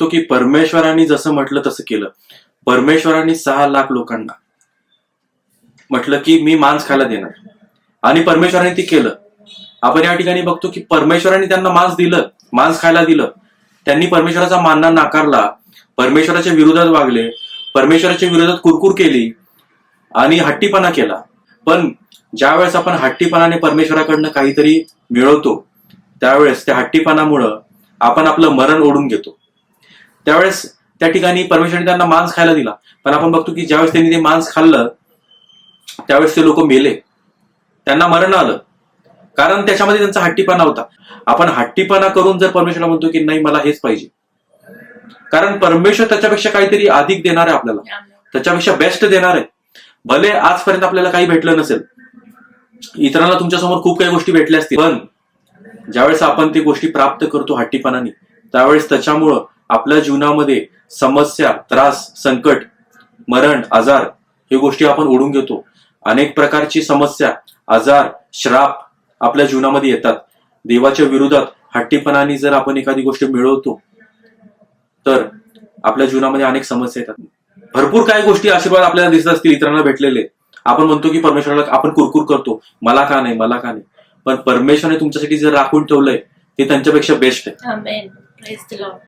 तो की परमेश्वरांनी जसं म्हटलं तसं केलं. परमेश्वरांनी 6 लाख लोकांना म्हटलं की मी मांस खायला देणार आणि परमेश्वरांनी ते केलं. आपण या ठिकाणी बघतो की परमेश्वरांनी त्यांना मांस खायला दिलं. त्यांनी परमेश्वराचा मानना नाकारला, परमेश्वराच्या विरोधात वागले, परमेश्वराच्या विरोधात कुरकुर केली आणि हट्टीपणा केला. पण ज्या वेळेस आपण हट्टीपणाने परमेश्वराकडनं काहीतरी मिळवतो, त्यावेळेस त्या हट्टीपणामुळं आपण आपलं मरण ओढून घेतो. त्यावेळेस त्या ठिकाणी परमेश्वराने त्यांना मांस खायला दिला, पण आपण बघतो की ज्यावेळेस त्यांनी ते मांस खाल्लं त्यावेळेस ते लोक मेले, त्यांना मरण आलं, कारण त्याच्यामध्ये त्यांचा हट्टीपणा होता. आपण हट्टीपणा करून जर परमेश्वराला म्हणतो की नाही मला हेच पाहिजे, कारण परमेश्वर त्याच्यापेक्षा काहीतरी अधिक देणार आहे आपल्याला, त्याच्यापेक्षा बेस्ट देणार आहे. भले आजपर्यंत आपल्याला काही भेटलं नसेल, इतरांना तुमच्यासमोर खूप काही गोष्टी भेटल्या असतील, पण ज्यावेळेस आपण ती गोष्टी प्राप्त करतो हट्टीपणाने, त्यावेळेस त्याच्यामुळं आपल्या जीवनामध्ये समस्या, त्रास, संकट, मरण, आजार हे गोष्टी आपण ओढून घेतो. अनेक प्रकारची समस्या, आजार, श्राप आपल्या जीवनामध्ये येतात. देवाच्या विरोधात हट्टीपणाने जर आपण एखादी गोष्ट मिळवतो तर आपल्या जीवनामध्ये अनेक समस्या येतात. भरपूर काही गोष्टी आशीर्वाद आपल्याला दिसत असतील इतरांना भेटलेले, आपण म्हणतो की परमेश्वराला आपण कुरकुर करतो, मला का नाही. पण परमेश्वराने तुमच्यासाठी जर राखून ठेवलंय ते त्यांच्यापेक्षा बेस्ट आहे. Amen. Praise the Lord.